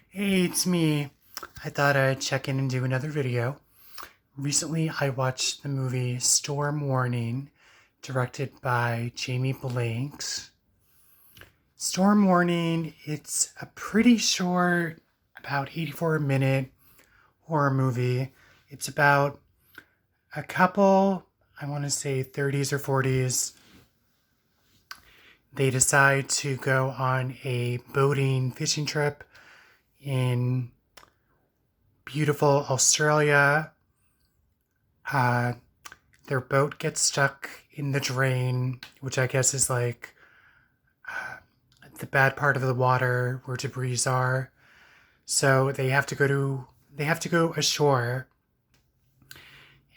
Hey, it's me. I thought I'd check in and do another video. Recently, I watched the movie Storm Warning, directed by Jamie Blanks. Storm Warning, it's a pretty short, about 84-minute horror movie. It's about a couple, I want to say 30s or 40s. They decide to go on a boating fishing trip in beautiful Australia. Uh, their boat gets stuck in the drain, which I guess is like the bad part of the water where debris are. So they have to go ashore,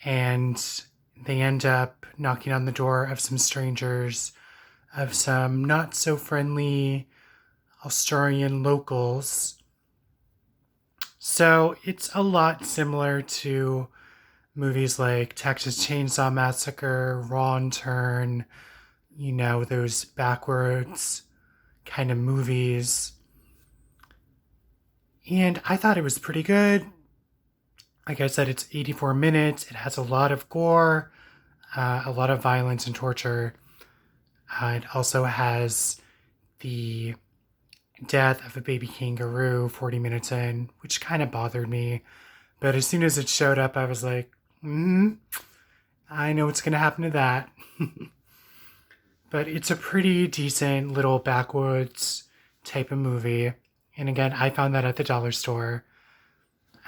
and they end up knocking on the door of some strangers, of some not so friendly Australian locals. So it's a lot similar to movies like Texas Chainsaw Massacre, Wrong Turn, those backwards kind of movies. And I thought it was pretty good. Like I said, it's 84 minutes. It has a lot of gore, a lot of violence and torture. It also has the death of a baby kangaroo 40 minutes in, which kind of bothered me. But as soon as it showed up, I was like, I know what's going to happen to that. But it's a pretty decent little backwoods type of movie. And again, I found that at the dollar store.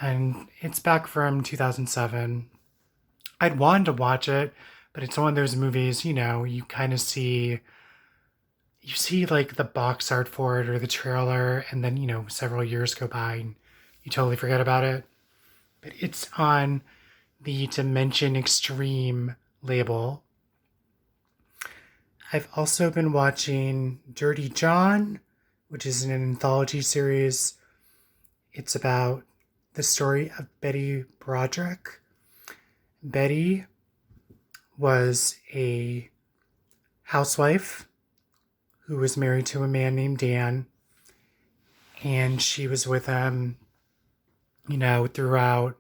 And it's back from 2007. I'd wanted to watch it, but it's one of those movies, you kind of you see like the box art for it or the trailer, and then, several years go by and you totally forget about it. But it's on the Dimension Extreme label. I've also been watching Dirty John, which is an anthology series. It's about the story of Betty Broderick. Betty was a housewife who was married to a man named Dan, and she was with him, throughout,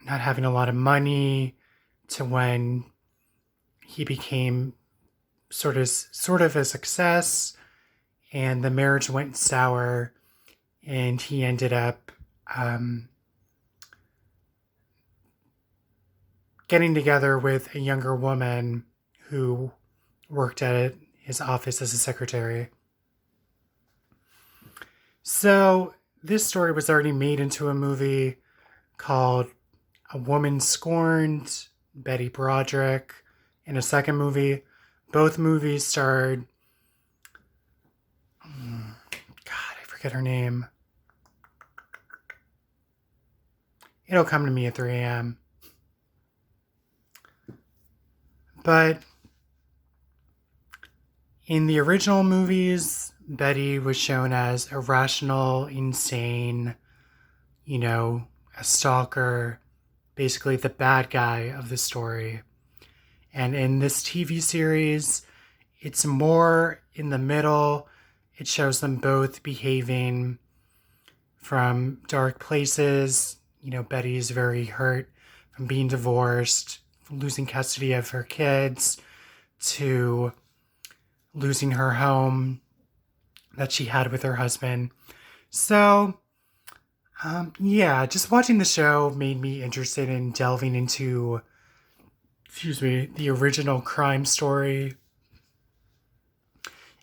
not having a lot of money, to when he became sort of a success, and the marriage went sour, and he ended up getting together with a younger woman who worked at his office as a secretary. So this story was already made into a movie called A Woman Scorned, Betty Broderick, in a second movie. Both movies starred, I forget her name. It'll come to me at 3 a.m. But in the original movies, Betty was shown as irrational, insane, a stalker, basically the bad guy of the story. And in this TV series, it's more in the middle. It shows them both behaving from dark places. Betty's very hurt from being divorced, from losing custody of her kids, to losing her home that she had with her husband. So, just watching the show made me interested in delving into, the original crime story,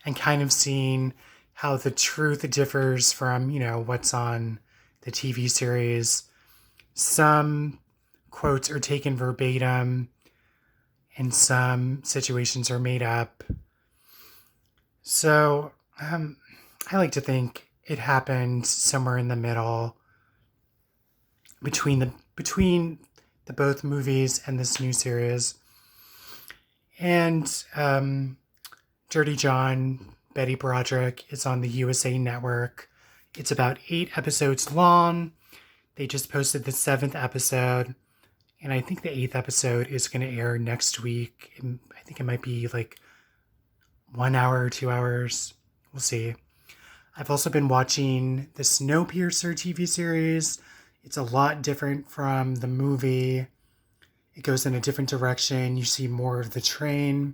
and kind of seeing how the truth differs from, what's on the TV series. Some quotes are taken verbatim, and some situations are made up. So, I like to think it happened somewhere in the middle between the both movies and this new series. And Dirty John, Betty Broderick, is on the USA Network. It's about 8 episodes long. They just posted the 7th episode, and I think the 8th episode is going to air next week. I think it might be like 1 hour or 2 hours. We'll see. I've also been watching the Snowpiercer TV series. It's a lot different from the movie. It goes in a different direction. You see more of the train.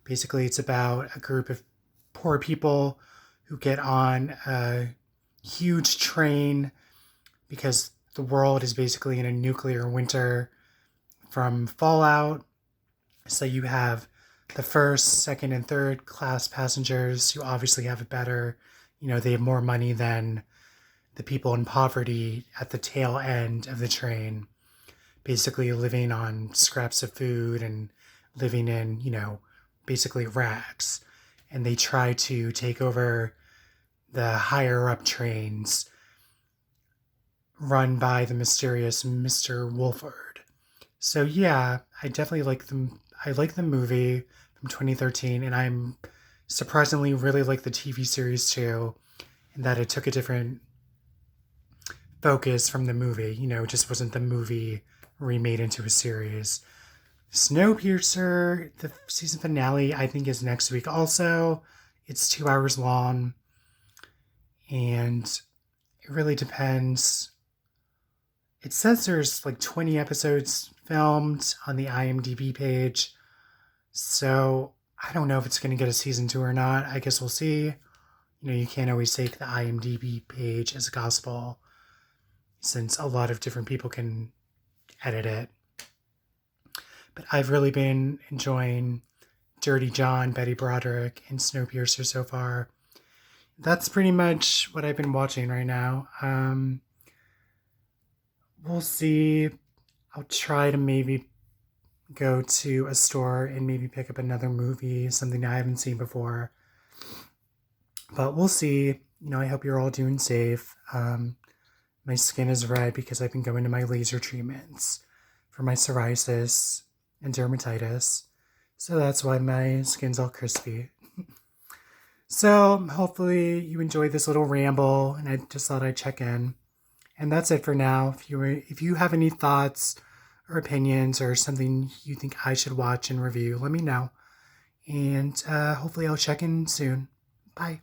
Basically, it's about a group of poor people who get on a huge train because the world is basically in a nuclear winter from fallout. So you have the first, second, and third class passengers who obviously have it better. They have more money than the people in poverty at the tail end of the train, basically living on scraps of food and living in, basically rags. And they try to take over the higher up trains run by the mysterious Mr. Wolford. So yeah, I definitely like them. I like the movie from 2013, and I'm surprisingly really like the TV series too, in that it took a different focus from the movie. It just wasn't the movie remade into a series. Snowpiercer, the season finale, I think is next week also. It's 2 hours long, and it really depends. It says there's like 20 episodes filmed on the IMDb page, so I don't know if it's going to get a season 2 or not. I guess we'll see. You can't always take the IMDb page as gospel, since a lot of different people can edit it. But I've really been enjoying Dirty John, Betty Broderick, and Snowpiercer so far. That's pretty much what I've been watching right now. We'll see. I'll try to maybe go to a store and maybe pick up another movie, something I haven't seen before. But we'll see. I hope you're all doing safe. My skin is red because I've been going to my laser treatments for my psoriasis and dermatitis. So that's why my skin's all crispy. So hopefully you enjoyed this little ramble, and I just thought I'd check in. And that's it for now. If you have any thoughts or opinions or something you think I should watch and review, let me know. And hopefully I'll check in soon. Bye.